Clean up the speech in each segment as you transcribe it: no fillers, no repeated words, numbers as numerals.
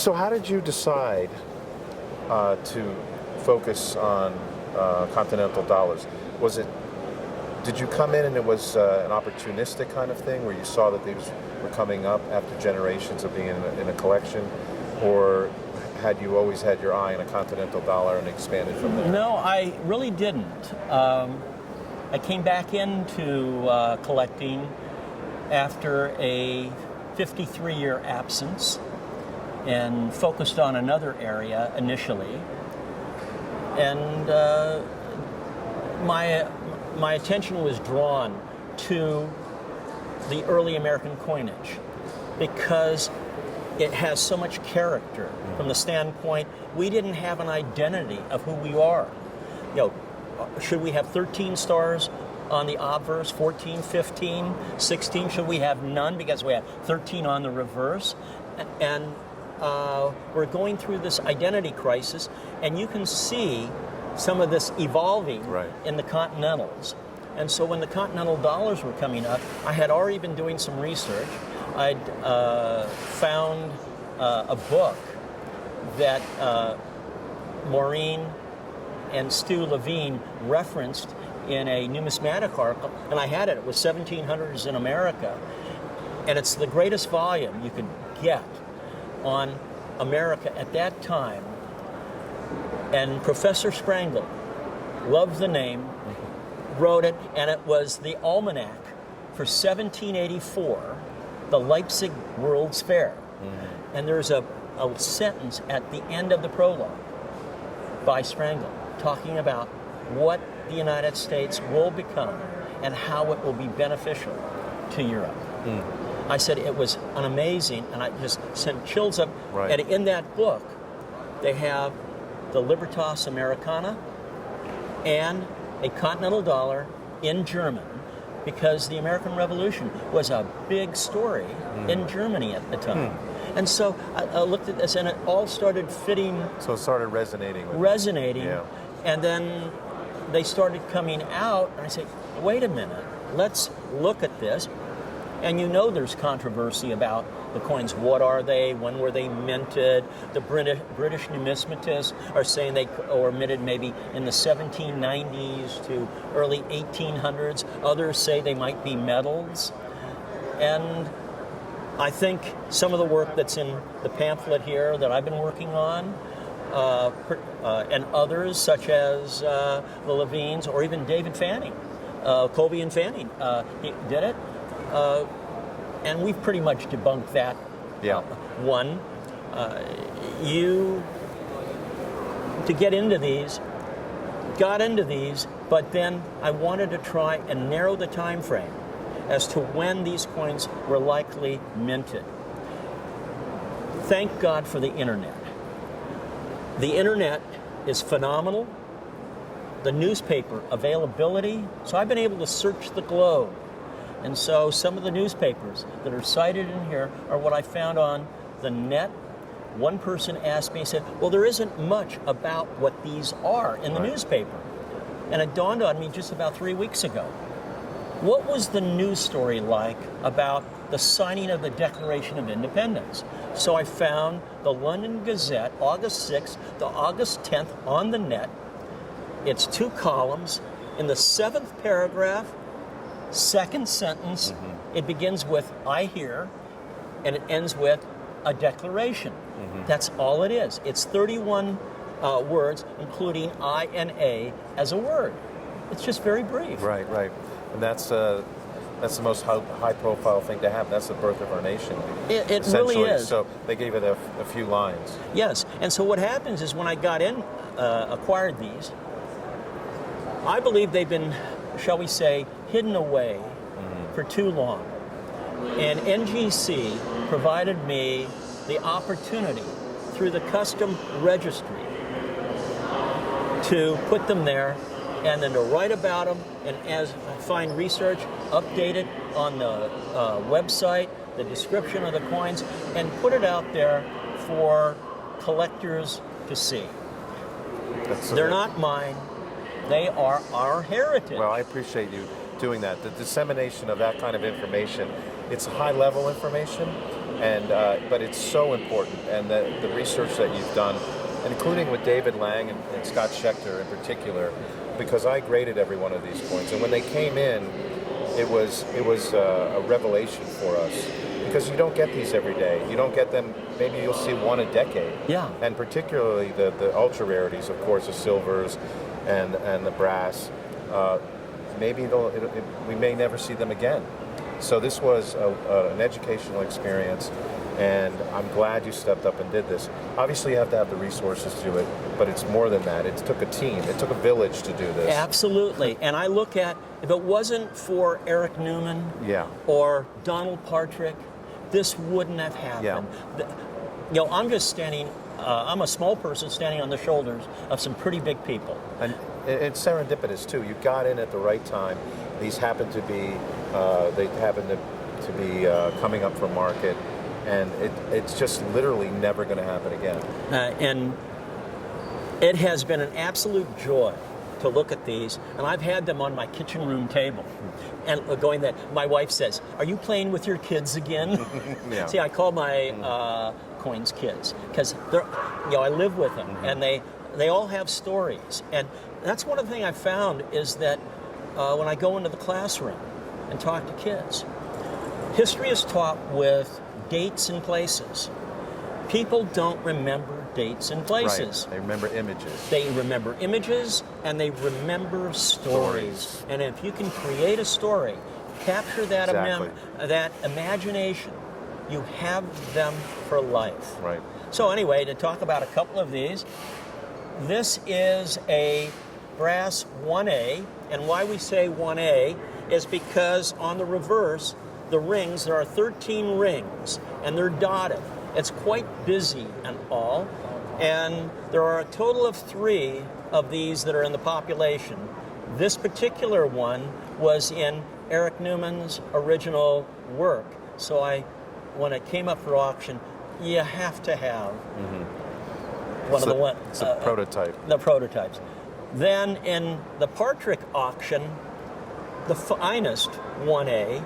So how did you decide to focus on Continental Dollars? Did you come in and it was an opportunistic kind of thing where you saw that these were coming up after generations of being in a collection, or had you always had your eye on a Continental Dollar and expanded from there? No, I really didn't. I came back into collecting after a 53-year absence and focused on another area initially. And my attention was drawn to the early American coinage because it has so much character from the standpoint we didn't have an identity of who we are. Should we have 13 stars on the obverse, 14, 15, 16? Should we have none because we have 13 on the reverse? And we're going through this identity crisis, and you can see some of this evolving in the Continentals. And so when the Continental Dollars were coming up, I had already been doing some research. I'd found a book that Maureen and Stu Levine referenced in a Numismatic article, and I had it. It was 1700s in America, and it's the greatest volume you could get on America at that time. And Professor Sprangel loved the name, wrote it, and it was the almanac for 1784, the Leipzig World's Fair. And there's a sentence at the end of the prologue by Sprangel talking about what the United States will become and how it will be beneficial to Europe. I said it was an amazing, and I just sent chills up. And in that book, they have the Libertas Americana and a Continental Dollar in German, because the American Revolution was a big story in Germany at the time. And so I looked at this, and it all started fitting. So it started resonating. Yeah. And then they started coming out, and I said, wait a minute, let's look at this. And there's controversy about the coins. What are they? When were they minted? The British numismatists are saying they were minted maybe in the 1790s to early 1800s. Others say they might be metals. And I think some of the work that's in the pamphlet here that I've been working on, and others such as the Levines or even David Fanning, Colby and Fanning, he did it. And we've pretty much debunked that one. To get into these, got into these, but then I wanted to try and narrow the time frame as to when these coins were likely minted. Thank God for the internet. The internet is phenomenal. The newspaper availability. So I've been able to search the globe. And so some of the newspapers that are cited in here are what I found on the net. One person asked me, he said, well, there isn't much about what these are in the newspaper. And it dawned on me just about 3 weeks ago. What was the news story like about the signing of the Declaration of Independence? So I found the London Gazette, August 6th to August 10th on the net. It's 2 columns. In the 7th paragraph, second sentence, it begins with, I hear, and it ends with a declaration. That's all it is. It's 31 words, including I and A as a word. It's just very brief. Right. And that's the most high-profile thing to happen. That's the birth of our nation. It really is. So they gave it a few lines. Yes, and so what happens is when I got in, acquired these, I believe they've been, shall we say, hidden away for too long. And NGC provided me the opportunity through the custom registry to put them there and then to write about them, and as I find research, update it on the website, the description of the coins, and put it out there for collectors to see. They're not mine. They are our heritage. Well, I appreciate you doing that. The dissemination of that kind of information, it's high-level information, And but it's so important, and the research that you've done, including with David Lang and Scott Schechter in particular, because I graded every one of these coins, and when they came in, it was a revelation for us, because you don't get these every day. You don't get them. Maybe you'll see one a decade. Yeah. And particularly the ultra rarities, of course, the silvers and the brass. Maybe we may never see them again. So this was an educational experience, and I'm glad you stepped up and did this. Obviously, you have to have the resources to do it, but it's more than that. It took a team. It took a village to do this. Absolutely. And I look at, if it wasn't for Eric Newman or Donald Partrick, this wouldn't have happened. Yeah. I'm just standing, I'm a small person standing on the shoulders of some pretty big people. And it's serendipitous, too. You got in at the right time. These happen to be, coming up for market, and it's just literally never going to happen again. And it has been an absolute joy to look at these, and I've had them on my kitchen room table. And going that, my wife says, "Are you playing with your kids again?" Yeah. See, I call my coins kids, because I live with them, and they all have stories. And that's one of the things I've found is that when I go into the classroom and talk to kids, history is taught with dates and places. People don't remember dates and places. Right. They remember images. They remember images, and they remember stories. And if you can create a story, capture that that imagination, you have them for life. Right. So anyway, to talk about a couple of these, this is a brass 1A, and why we say 1A is because on the reverse, the rings, there are 13 rings, and they're dotted. It's quite busy and all, and there are a total of 3 of these that are in the population. This particular one was in Eric Newman's original work, so when it came up for auction, you have to have one of the ones. It's a prototype. The prototypes. Then in the Partrick auction, the finest 1A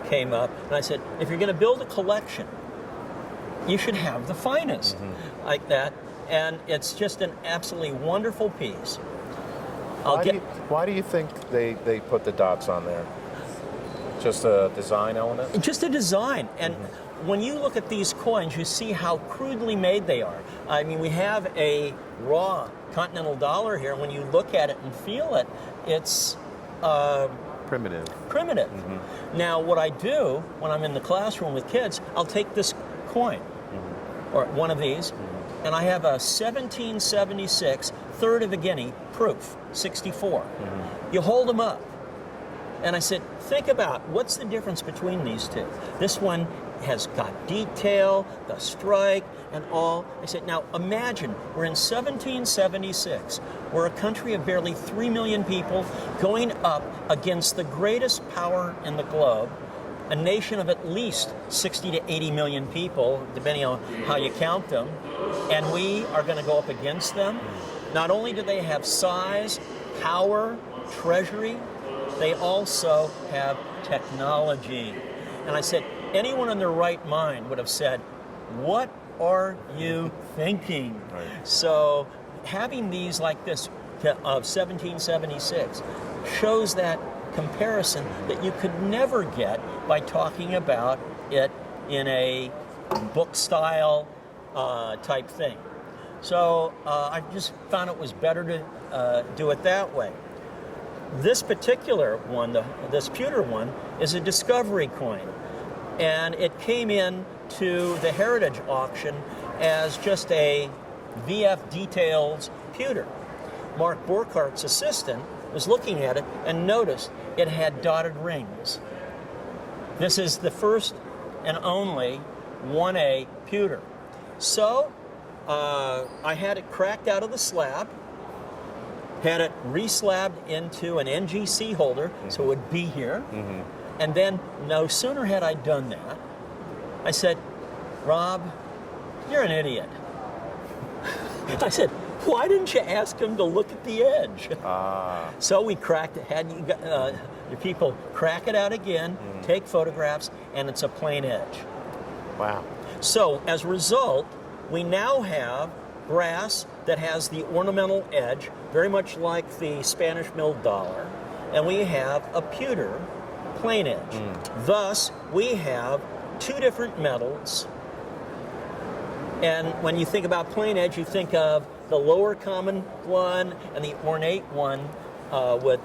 came up, and I said, if you're going to build a collection, you should have the finest like that. And it's just an absolutely wonderful piece. Why do you think they put the dots on there? Just a design element? Just a design. And when you look at these coins, you see how crudely made they are. I mean, we have a raw Continental dollar here, and when you look at it and feel it, it's primitive. Now, what I do when I'm in the classroom with kids, I'll take this coin, or one of these, and I have a 1776 third of a guinea proof, 64. You hold them up, and I said, think about what's the difference between these two. This one has got detail, the strike, and all. I said, now imagine we're in 1776. We're a country of barely 3 million people going up against the greatest power in the globe, a nation of at least 60 to 80 million people, depending on how you count them, and we are going to go up against them. Not only do they have size, power, treasury, they also have technology. And I said, anyone in their right mind would have said, what are you thinking? Right. So having these like this of 1776 shows that comparison that you could never get by talking about it in a book style type thing. So I just found it was better to do it that way. This particular one, this pewter one, is a discovery coin, and it came in to the Heritage auction as just a VF Details pewter. Mark Burkhart's assistant was looking at it and noticed it had dotted rings. This is the first and only 1A pewter. So I had it cracked out of the slab, had it re-slabbed into an NGC holder, so it would be here. And then no sooner had I done that, I said, Rob, you're an idiot. I said, why didn't you ask him to look at the edge? So we cracked it, had your people crack it out again, take photographs, and it's a plain edge. Wow. So as a result, we now have brass that has the ornamental edge, very much like the Spanish milled dollar, and we have a pewter plain edge. Thus, we have two different metals. And when you think about plain edge, you think of the lower common one and the ornate one with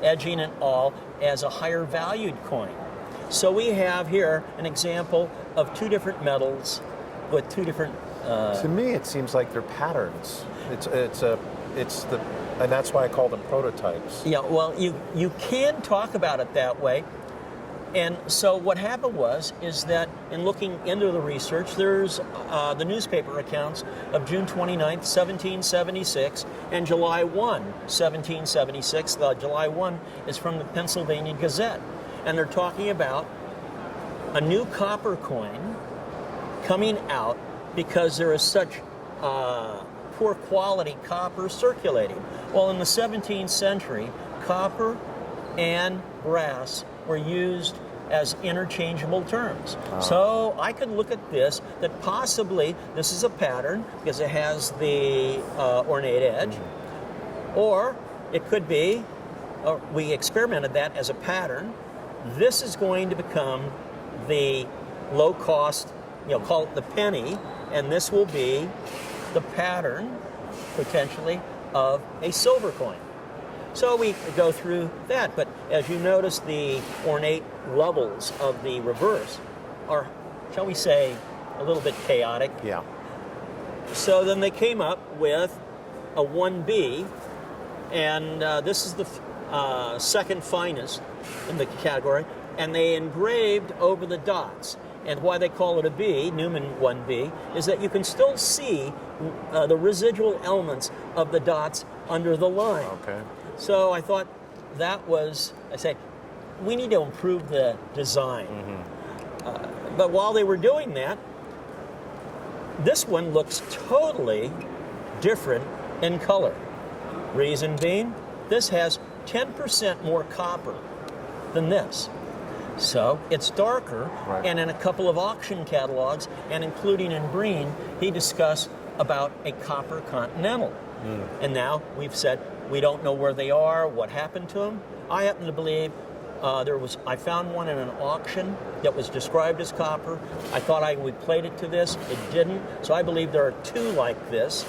edging and all as a higher valued coin. So we have here an example of two different metals with two different. To me, it seems like they're patterns. And that's why I call them prototypes. Yeah, well, you can talk about it that way. And so what happened is that in looking into the research, there's the newspaper accounts of June 29th, 1776, and July 1, 1776. The July 1 is from the Pennsylvania Gazette. And they're talking about a new copper coin coming out because there is such poor quality copper circulating. Well, in the 17th century, copper and brass were used as interchangeable terms. So I could look at this, that possibly this is a pattern because it has the ornate edge, or it could be, we experimented that as a pattern. This is going to become the low cost, call it the penny, and this will be the pattern, potentially, of a silver coin. So we go through that, but as you notice, the ornate levels of the reverse are, shall we say, a little bit chaotic. Yeah. So then they came up with a 1B, and this is the second finest in the category, and they engraved over the dots. And why they call it a B, Newman 1B, is that you can still see the residual elements of the dots under the line. Okay. So I thought that was, we need to improve the design. But while they were doing that, this one looks totally different in color. Reason being, this has 10% more copper than this. So it's darker, right. And in a couple of auction catalogs, and including in Breen, he discussed about a copper Continental. And now we've said we don't know where they are, what happened to them. I happen to believe I found one in an auction that was described as copper. I thought I would plate it to this, it didn't. So I believe there are two like this.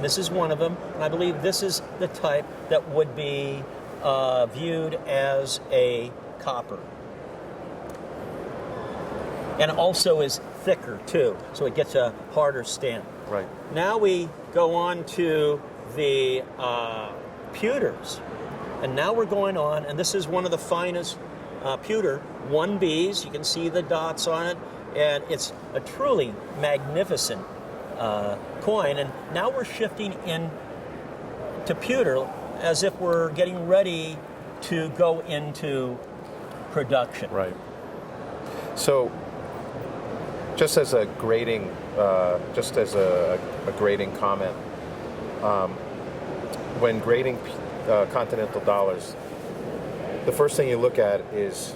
This is one of them, and I believe this is the type that would be viewed as a copper. And also is thicker too, so it gets a harder stamp. Right. Now we go on to the pewters, and now we're going on, and this is one of the finest pewter 1Bs. You can see the dots on it, and it's a truly magnificent coin. And now we're shifting in to pewter as if we're getting ready to go into production. Right. So, just as a grading, grading comment, when grading Continental Dollars, the first thing you look at is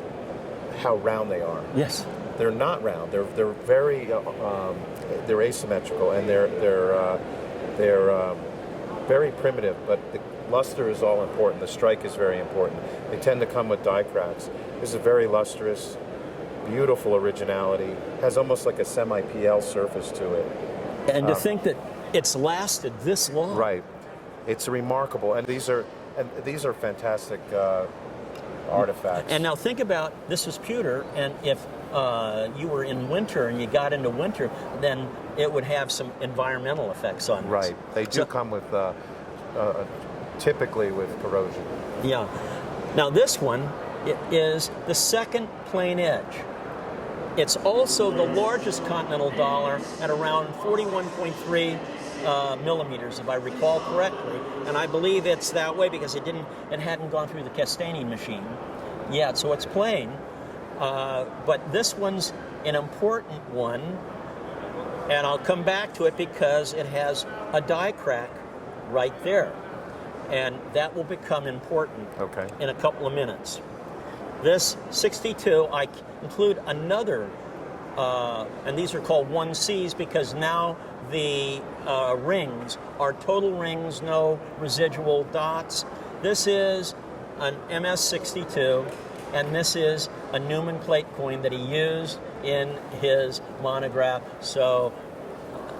how round they are. Yes. They're not round. They're very they're asymmetrical, and they're very primitive. But the luster is all important. The strike is very important. They tend to come with die cracks. This is very lustrous, beautiful originality. Has almost like a semi-PL surface to it. And to think that it's lasted this long. Right. It's remarkable, and these are fantastic artifacts. And now think about, this is pewter, and if you were in winter and you got into winter, then it would have some environmental effects on this. Right. They do come with, typically with corrosion. Yeah. Now this one, it is the second plain edge. It's also the largest Continental dollar at around 41.3 millimeters, if I recall correctly, and I believe it's that way because it hadn't gone through the castaining machine yet, so it's plain. But this one's an important one, and I'll come back to it because it has a die crack right there, and that will become important in a couple of minutes. This 62, I include another and these are called 1Cs because now the rings are total rings, no residual dots. This is an MS-62, and this is a Newman plate coin that he used in his monograph. So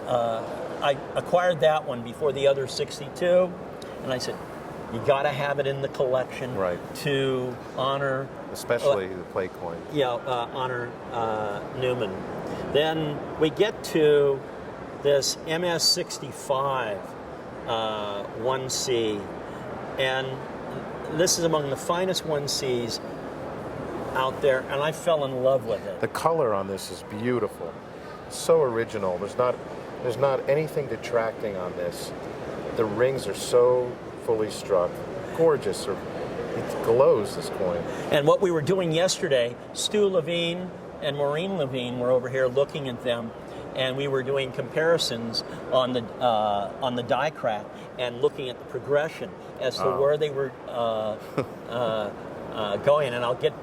I acquired that one before the other 62, and I said, you got to have it in the collection to honor, especially the plate coin. Yeah, honor Newman. Then we get to this MS-65 1C, and this is among the finest 1Cs out there, and I fell in love with it. The color on this is beautiful, so original. There's not anything detracting on this. The rings are so fully struck, gorgeous. It glows, this coin. And what we were doing yesterday, Stu Levine and Maureen Levine were over here looking at them, and we were doing comparisons on the die crack and looking at the progression as to where they were going. And I'll get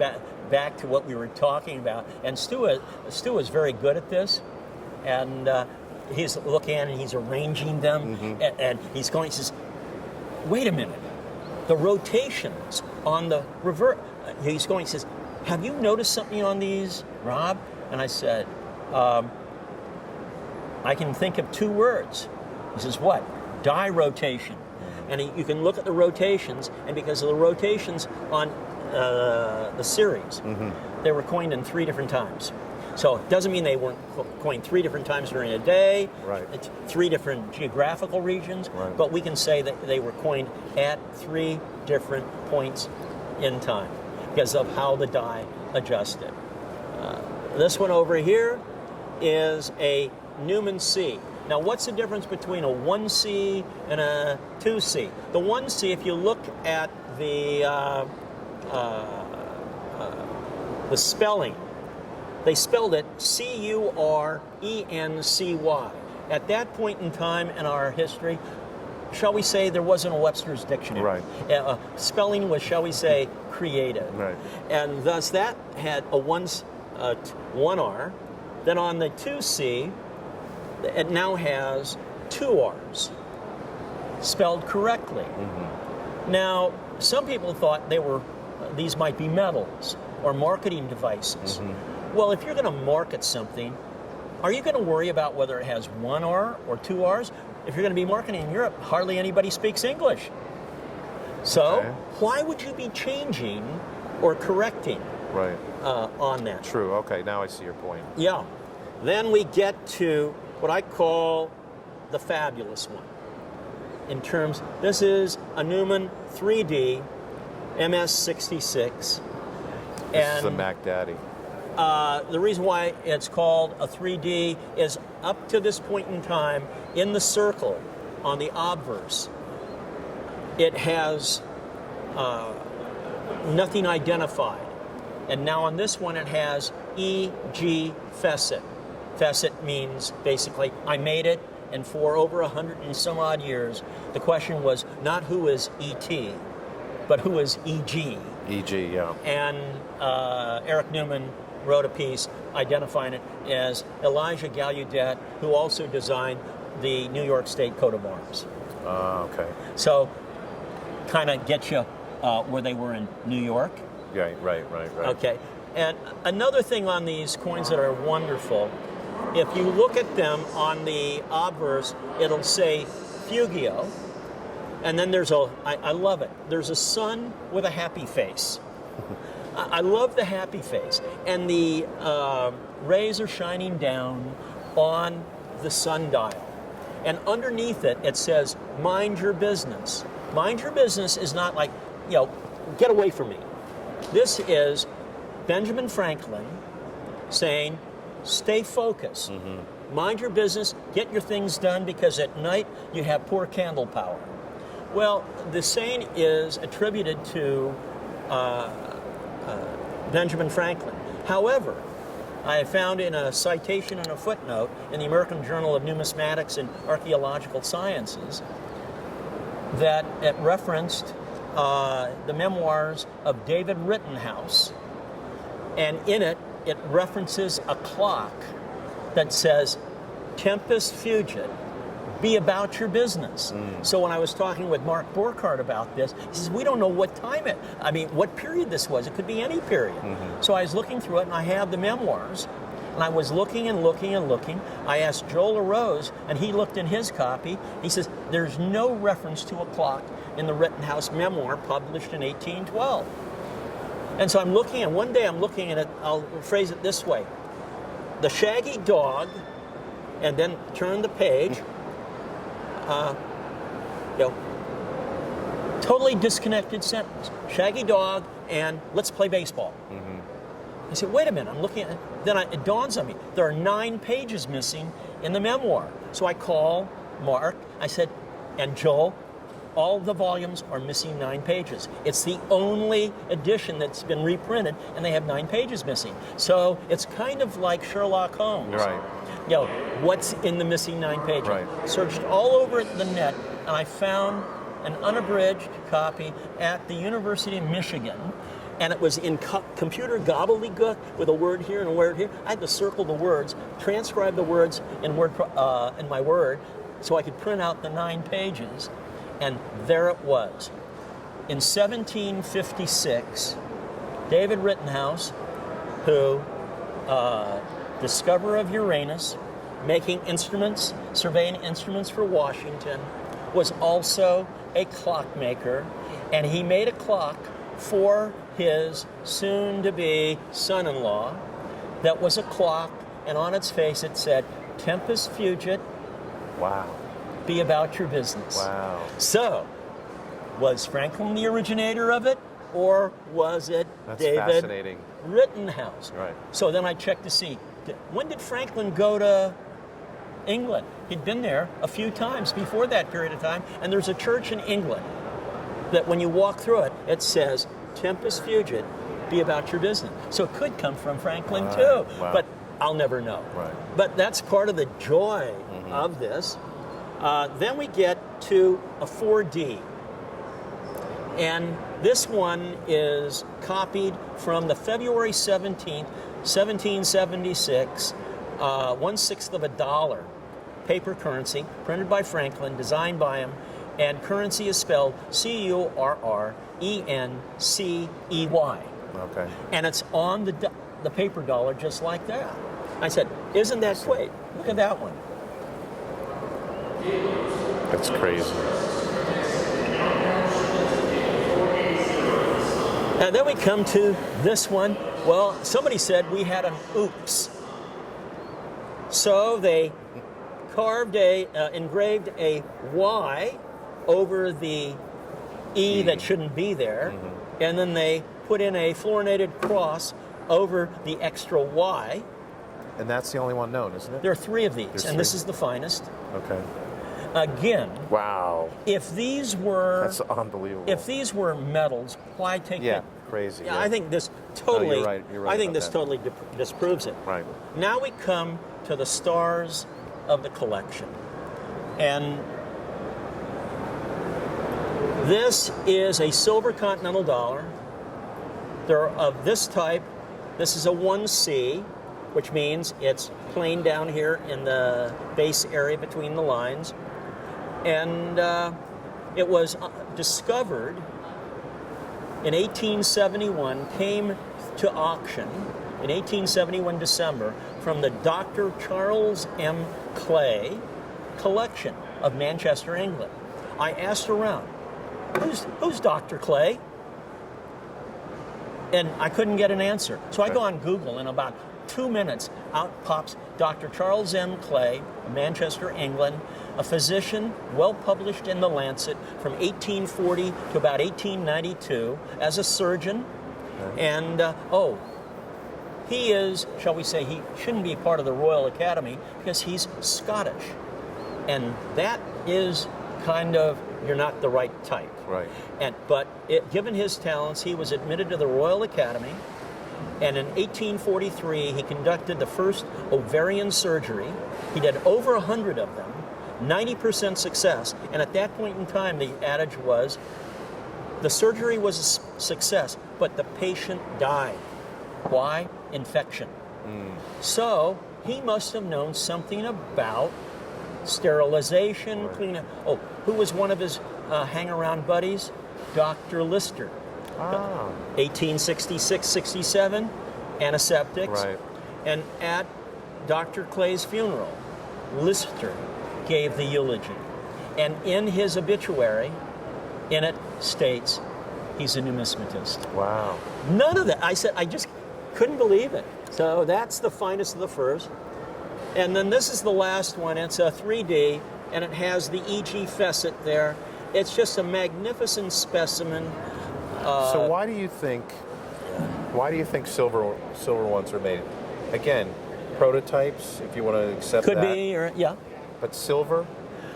back to what we were talking about. And Stu is very good at this, and he's looking at it and he's arranging them, and he's going. He says, "Wait a minute, the rotations on the reverse." He's going. He says, "Have you noticed something on these, Rob?" And I said, "I can think of two words." He says, "What?" Die rotation. And you can look at the rotations, and because of the rotations on the series, they were coined in 3 different times. So it doesn't mean they weren't coined 3 different times during a day. It's 3 different geographical regions, but we can say that they were coined at 3 different points in time because of how the die adjusted. This one over here is a Newman C. Now, what's the difference between a 1C and a 2C? The 1C, if you look at the spelling, they spelled it C-U-R-E-N-C-Y. At that point in time in our history, shall we say there wasn't a Webster's dictionary. Spelling was, shall we say, creative. And thus that had a 1R. Then on the 2C, it now has 2 R's, spelled correctly. Now, some people thought these might be metals or marketing devices. Well, if you're going to market something, are you going to worry about whether it has 1 R or 2 R's? If you're going to be marketing in Europe, hardly anybody speaks English. So why would you be changing or correcting on that? True. Okay, now I see your point. Yeah. Then we get to what I call the fabulous one. This is a Newman 3D MS-66. This is the Mac Daddy. The reason why it's called a 3D is up to this point in time, in the circle on the obverse, it has nothing identified. And now on this one, it has E.G. Fessett. Fessett means basically, I made it, and for over 100 and some odd years, the question was not who is E.T., but who is E.G. E.G., yeah. And Eric Newman wrote a piece identifying it as Elijah Gallaudet, who also designed the New York State coat of arms. Okay. So, kind of get you where they were in New York. Right. Okay. And another thing on these coins that are wonderful, if you look at them on the obverse, it'll say Fugio, and then I love it, there's a sun with a happy face. I love the happy face. And the rays are shining down on the sundial. And underneath it, it says, mind your business. Mind your business is not like, get away from me. This is Benjamin Franklin saying, stay focused. Mind your business, get your things done, because at night you have poor candle power. Well, the saying is attributed to Benjamin Franklin. However, I found in a citation and a footnote in the American Journal of Numismatics and Archaeological Sciences that it referenced the memoirs of David Rittenhouse, and in it it references a clock that says, Tempus Fugit, be about your business. So when I was talking with Mark Burkhardt about this, he says, we don't know what what period this was. It could be any period. So I was looking through it, and I have the memoirs, and I was looking and looking and looking. I asked Joel LaRose, and he looked in his copy. He says, there's no reference to a clock in the Rittenhouse memoir published in 1812. And so I'm looking, and one day I'm looking at it, I'll phrase it this way. The shaggy dog, and then turn the page, totally disconnected sentence. Shaggy dog and let's play baseball. I said, wait a minute, I'm looking at it. Then it dawns on me, there are 9 pages missing in the memoir. So I call Mark, I said, and Joel, all the volumes are missing 9 pages. It's the only edition that's been reprinted, and they have 9 pages missing. So it's kind of like Sherlock Holmes. Right. What's in the missing 9 pages? Right. Searched all over the net, and I found an unabridged copy at the University of Michigan, and it was in computer gobbledygook with a word here and a word here. I had to circle the words, transcribe the words in my Word, so I could print out the 9 pages. And there it was. In 1756, David Rittenhouse, who, discoverer of Uranus, making instruments, surveying instruments for Washington, was also a clockmaker, and he made a clock for his soon-to-be son-in-law that was a clock, and on its face it said, Tempus Fugit, Wow. be about your business. Wow. So, was Franklin the originator of it, or was it That's David fascinating. Rittenhouse? Right. So then I checked to see, when did Franklin go to England? He'd been there a few times before that period of time, and there's a church in England that when you walk through it, it says, Tempus Fugit, be about your business. So it could come from Franklin too, Wow. but I'll never know. Right. But that's part of the joy of this. Then we get to a 4D. And this one is copied from the February 17th, 1776, 1/6 of a dollar paper currency, printed by Franklin, designed by him, and currency is spelled C-U-R-R-E-N-C-E-Y. Okay. And it's on the paper dollar just like that. I said, isn't that great? Look at that one. That's crazy. And then we come to this one. Well, somebody said we had an oops. So they engraved a Y over the E that shouldn't be there, and then they put in a fluorinated cross over the extra Y. And that's the only one known, isn't it? There are 3 of these, There's and 3. this is the finest. Okay. Again, Wow. if these were That's unbelievable. if these were metals, why take Yeah, it? crazy. Yeah, I think this totally. you're right. You're right I think about this that. totally disproves it. Right. Now we come to the stars of the collection, and this is a silver Continental dollar. They're of this type. This is a 1C, which means it's plain down here in the base area between the lines, and it was discovered in 1871, came to auction in 1871 December from the Dr. Charles M. Clay collection of Manchester, England. I asked around, who's Dr. Clay? And I couldn't get an answer. So I go on Google, in about 2 minutes, out pops Dr. Charles M. Clay, Manchester, England, a physician, well published in The Lancet from 1840 to about 1892 as a surgeon. And, he is, shall we say, he shouldn't be part of the Royal Academy because he's Scottish. And that is kind of, you're not the right type. Right. But given his talents, he was admitted to the Royal Academy. And in 1843, he conducted the first ovarian surgery. He did over 100 of them, 90% success. And at that point in time, the adage was, the surgery was a success, but the patient died. Why? infection. So he must have known something about sterilization, cleanup. Oh, who was one of his hang-around buddies? Dr. Lister. 1866-67, antiseptics. Right. And at Dr. Clay's funeral, Lister gave the eulogy. And in his obituary, in it states he's a numismatist. Wow. None of that. I said, I just couldn't believe it. So that's the finest of the first. And then this is the last one. It's a 3D, and it has the E.G. Fessett there. It's just a magnificent specimen. So why do you think silver ones are made? Again, prototypes, if you want to accept Could that. be, or yeah. But silver,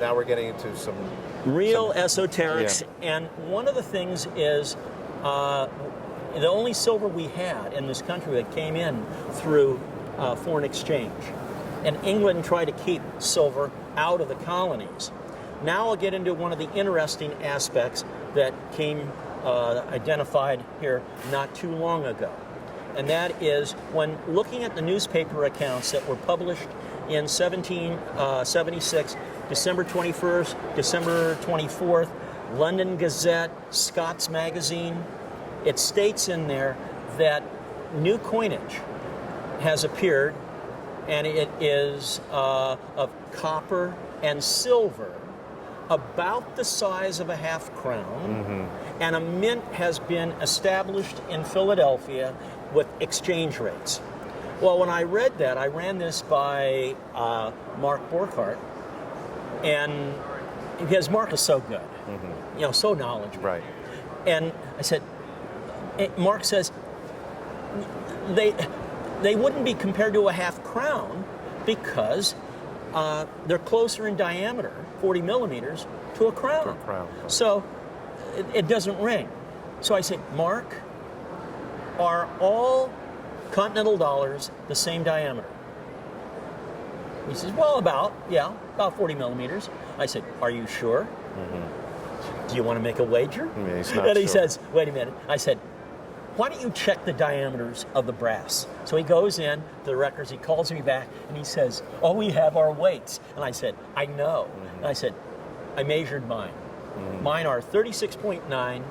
now we're getting into some Real esoterics. Yeah. And one of the things is the only silver we had in this country that came in through foreign exchange. And England tried to keep silver out of the colonies. Now I'll get into one of the interesting aspects that came identified here not too long ago. And that is when looking at the newspaper accounts that were published in 1776, December 21st, December 24th, London Gazette, Scott's Magazine, it states in there that new coinage has appeared, and it is of copper and silver, about the size of a half crown, and a mint has been established in Philadelphia with exchange rates. Well, when I read that, I ran this by Mark Borchardt, and because Mark is so good, you know, so knowledgeable. right. And I said, Mark says, they wouldn't be compared to a half crown because they're closer in diameter, 40 millimeters, to a crown. To a crown. So it doesn't ring. So I said, Mark, are all Continental dollars the same diameter? He says, well, about 40 millimeters. I said, are you sure? Do you want to make a wager? Yeah, he's not And he sure. says, wait a minute. I said, why don't you check the diameters of the brass? So he goes in to the records, he calls me back, and he says, oh, we have our weights. And I said, I know. And I said, I measured mine. Mine are 36.9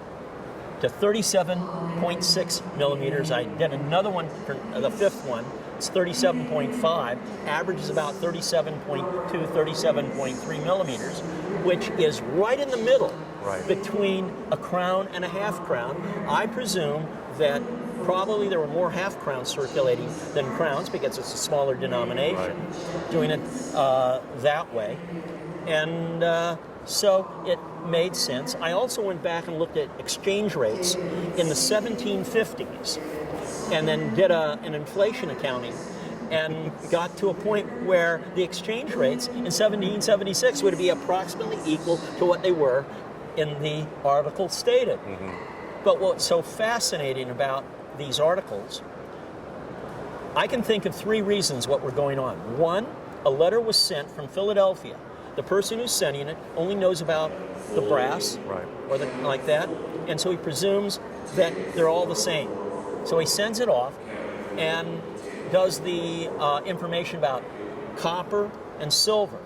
to 37.6 millimeters. I did another one for the fifth one. It's 37.5. Average is about 37.2, 37.3 millimeters, which is right in the middle between a crown and a half crown. I presume that probably there were more half crowns circulating than crowns because it's a smaller denomination, doing it that way. And so it made sense. I also went back and looked at exchange rates in the 1750s and then did an inflation accounting and got to a point where the exchange rates in 1776 would be approximately equal to what they were in the article stated. But what's so fascinating about these articles, I can think of three reasons what were going on. One, a letter was sent from Philadelphia. The person who's sending it only knows about the brass, or like that, and so he presumes that they're all the same. So he sends it off and does the information about copper and silver,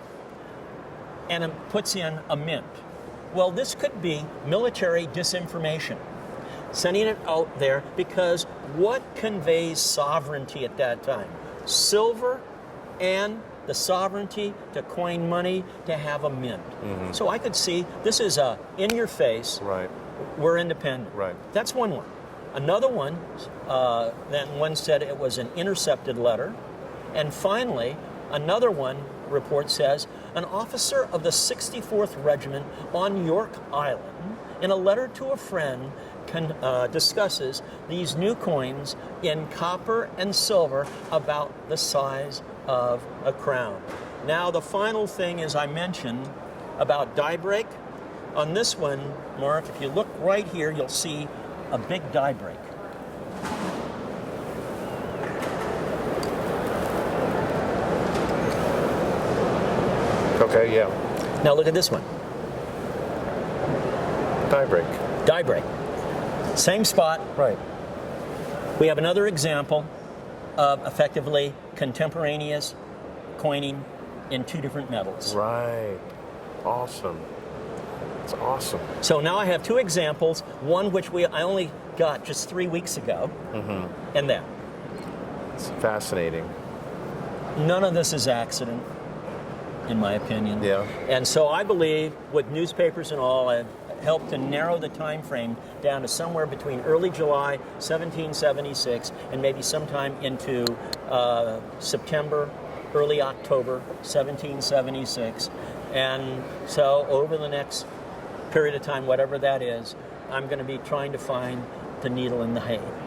and it puts in a mint. Well, this could be military disinformation, sending it out there because what conveys sovereignty at that time? Silver and the sovereignty to coin money, to have a mint. So I could see this is a in your face, we're independent. That's one. Another one, then one said it was an intercepted letter. And finally, another one report says, an officer of the 64th Regiment on York Island, in a letter to a friend, discusses these new coins in copper and silver about the size of a crown. Now, the final thing is I mentioned about die break. On this one, Mark, if you look right here, you'll see a big die break. Okay, yeah. Now look at this one. Die break. Die break. Same spot. Right. We have another example. effectively contemporaneous coining in 2 different metals. Right. Awesome. It's awesome. So now I have 2 examples, one which I only got just 3 weeks ago, and that. It's fascinating. None of this is accident, in my opinion. Yeah. And so I believe with newspapers and all, I've helped to narrow the time frame down to somewhere between early July 1776 and maybe sometime into September, early October 1776. And so over the next period of time, whatever that is, I'm going to be trying to find the needle in the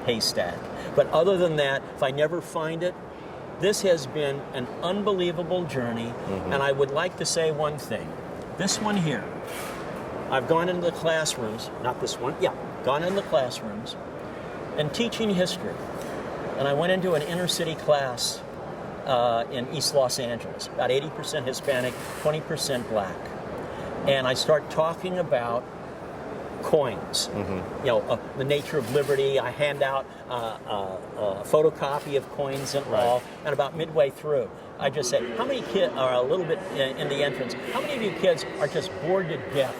haystack. But other than that, if I never find it, this has been an unbelievable journey, and I would like to say one thing. This one here, I've gone into the classrooms, not this one, gone into the classrooms and teaching history. And I went into an inner city class in East Los Angeles, about 80% Hispanic, 20% black. And I start talking about coins, the nature of liberty. I hand out a photocopy of coins and all, and about midway through, I just say, how many kids are a little bit in the entrance? How many of you kids are just bored to death?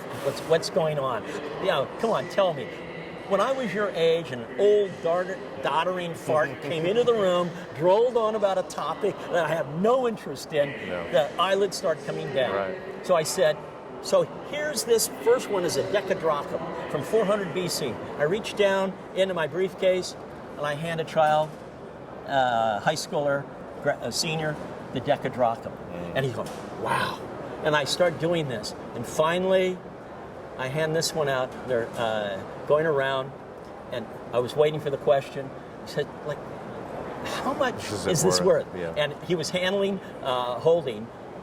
What's going on? Come on, tell me. When I was your age, an old doddering fart came into the room, droned on about a topic that I have no interest in, the eyelids start coming down. Right. So I said, so here's this first one is a decadrachm from 400 BC. I reach down into my briefcase and I hand a child, high schooler, a senior, the decadrachm. And he's going, wow. And I start doing this. And finally, I hand this one out. They're going around, and I was waiting for the question. I said, how much is this worth? Yeah. And he was holding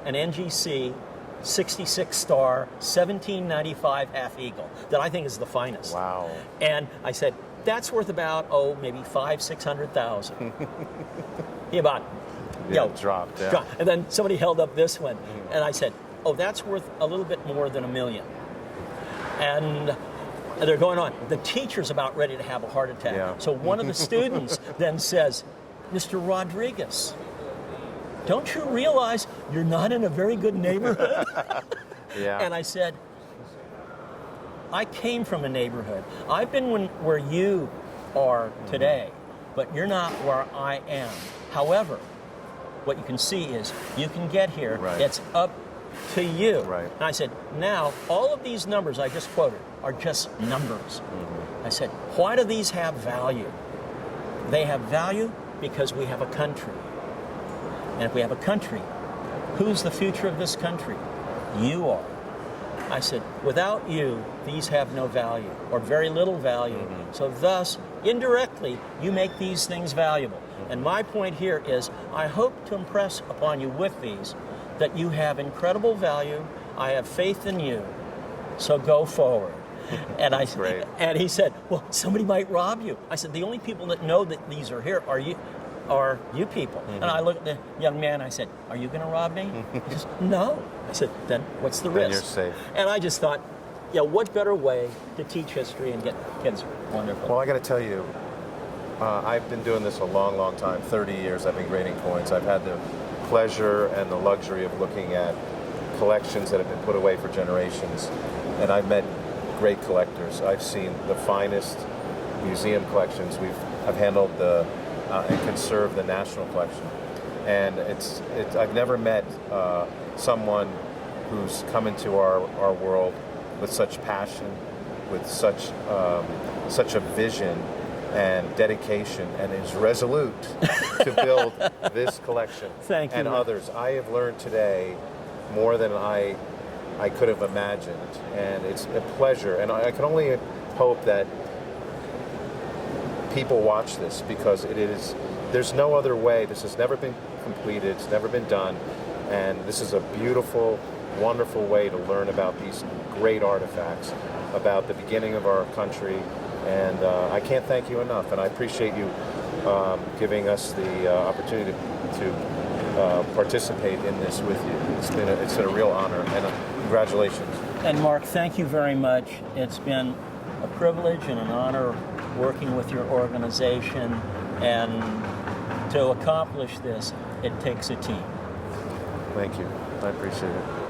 an NGC 66 star 1795 half eagle that I think is the finest. Wow. And I said, that's worth about maybe $500,000-600,000. He about dropped. And then somebody held up this one, and I said, that's worth a little bit more than $1 million. And they're going on. The teacher's about ready to have a heart attack. Yeah. So one of the students then says, Mr. Rodriguez, don't you realize you're not in a very good neighborhood? Yeah. And I said, I came from a neighborhood. I've been where you are today, but you're not where I am. However, what you can see is you can get here. Right. It's up to you. Right. And I said, now, all of these numbers I just quoted are just numbers. I said, why do these have value? They have value because we have a country. And if we have a country, who's the future of this country? You are. I said, without you, these have no value, or very little value. So thus, indirectly, you make these things valuable. And my point here is, I hope to impress upon you with these that you have incredible value. I have faith in you. So go forward. And and he said, well, somebody might rob you. I said, the only people that know that these are here are you people. And I looked at the young man, I said, are you going to rob me? He says, no. I said, then what's the risk? Then you're safe. And I just thought, what better way to teach history and get kids wonderful? Well, I got to tell you, I've been doing this a long, long time, 30 years I've been grading coins. I've had the pleasure and the luxury of looking at collections that have been put away for generations. And I've met great collectors. I've seen the finest museum collections. I've handled and conserved the national collection. And I've never met someone who's come into our world with such passion, with such a vision and dedication, and is resolute to build this collection. Thank you. And others. I have learned today more than I could have imagined, and it's a pleasure. And I can only hope that people watch this, because there's no other way. This has never been completed, it's never been done, and this is a beautiful, wonderful way to learn about these great artifacts, about the beginning of our country, and I can't thank you enough, and I appreciate you giving us the opportunity to participate in this with you. It's been a real honor, and congratulations. And Mark, thank you very much. It's been a privilege and an honor working with your organization, and To accomplish this, it takes a team. Thank you. I appreciate it.